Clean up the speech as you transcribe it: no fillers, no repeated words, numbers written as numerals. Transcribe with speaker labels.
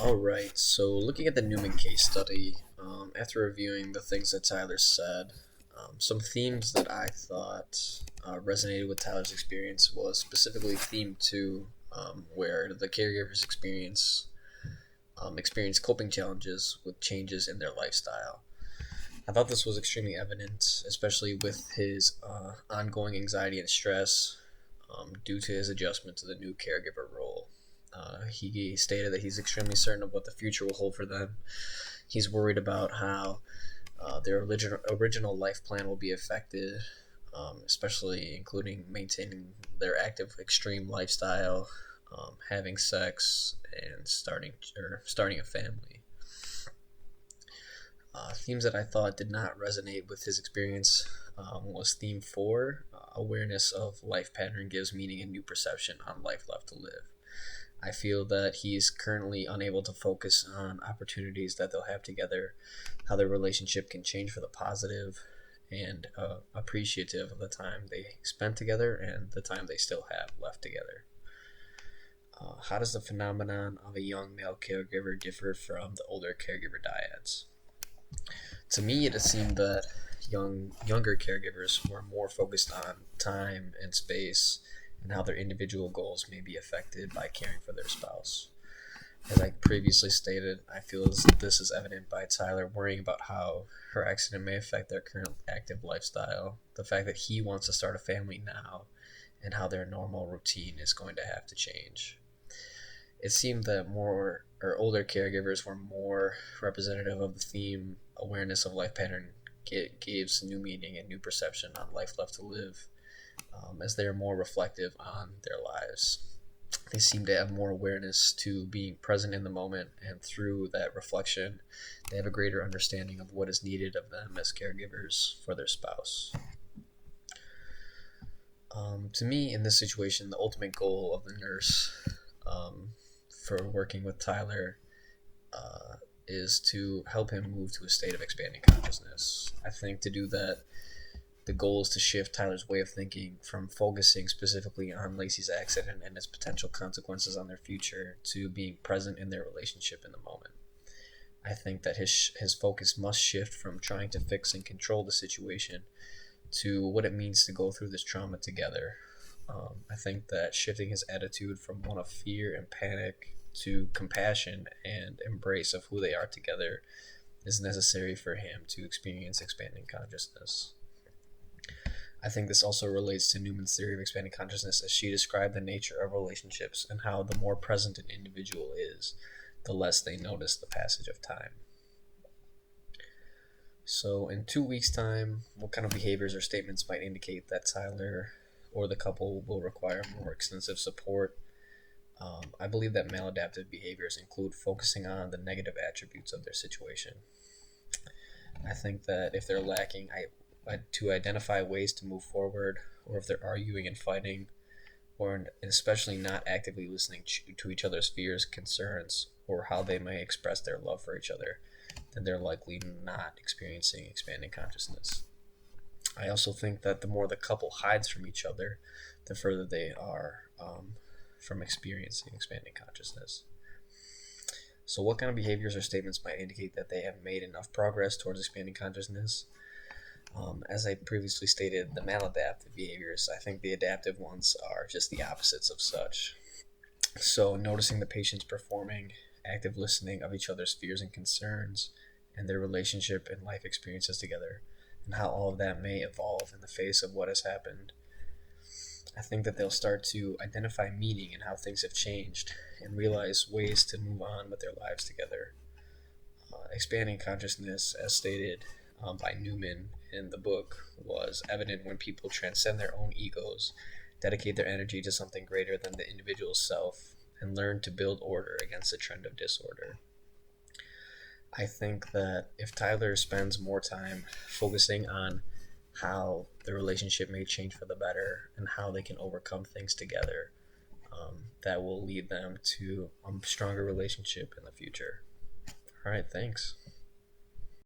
Speaker 1: All right, so looking at the Newman case study, after reviewing the things that Tyler said, some themes that I thought resonated with Tyler's experience was specifically theme two, where the caregivers experience coping challenges with changes in their lifestyle. I thought this was extremely evident, especially with his ongoing anxiety and stress due to his adjustment to the new caregiver role. He stated that he's extremely certain of what the future will hold for them. He's worried about how their original life plan will be affected, especially including maintaining their active extreme lifestyle, having sex, and starting a family. Themes that I thought did not resonate with his experience was theme four: awareness of life pattern gives meaning and new perception on life left to live. I feel that he's currently unable to focus on opportunities that they'll have together, how their relationship can change for the positive, and appreciative of the time they spent together and the time they still have left together. How does the phenomenon of a young male caregiver differ from the older caregiver dyads? To me, it seemed that younger caregivers were more focused on time and space and how their individual goals may be affected by caring for their spouse. As I previously stated, I feel as this is evident by Tyler worrying about how her accident may affect their current active lifestyle, the fact that he wants to start a family now, and how their normal routine is going to have to change. It seemed that more or older caregivers were more representative of the theme awareness of life pattern gives new meaning and new perception on life left to live, as they are more reflective on their lives. They seem to have more awareness to being present in the moment, and through that reflection, they have a greater understanding of what is needed of them as caregivers for their spouse. To me, in this situation, the ultimate goal of the nurse for working with Tyler is to help him move to a state of expanding consciousness. I think to do that, the goal is to shift Tyler's way of thinking from focusing specifically on Lacey's accident and its potential consequences on their future to being present in their relationship in the moment. I think that his focus must shift from trying to fix and control the situation to what it means to go through this trauma together. I think that shifting his attitude from one of fear and panic to compassion and embrace of who they are together is necessary for him to experience expanding consciousness. I think this also relates to Newman's theory of expanding consciousness, as she described the nature of relationships and how the more present an individual is, the less they notice the passage of time. So, in 2 weeks' time, what kind of behaviors or statements might indicate that Tyler or the couple will require more extensive support? I believe that maladaptive behaviors include focusing on the negative attributes of their situation. I think that if they're lacking to identify ways to move forward, or if they're arguing and fighting, or especially not actively listening to each other's fears, concerns, or how they may express their love for each other, then they're likely not experiencing expanding consciousness. I also think that the more the couple hides from each other, the further they are from experiencing expanding consciousness. So, what kind of behaviors or statements might indicate that they have made enough progress towards expanding consciousness? As I previously stated, the maladaptive behaviors, I think the adaptive ones are just the opposites of such. So, noticing the patients performing, active listening of each other's fears and concerns, and their relationship and life experiences together, and how all of that may evolve in the face of what has happened. I think that they'll start to identify meaning in how things have changed and realize ways to move on with their lives together. Expanding consciousness, as stated by Newman in the book, was evident when people transcend their own egos, dedicate their energy to something greater than the individual self, and learn to build order against the trend of disorder. I think that if Tyler spends more time focusing on how the relationship may change for the better and how they can overcome things together, that will lead them to a stronger relationship in the future. All right, thanks.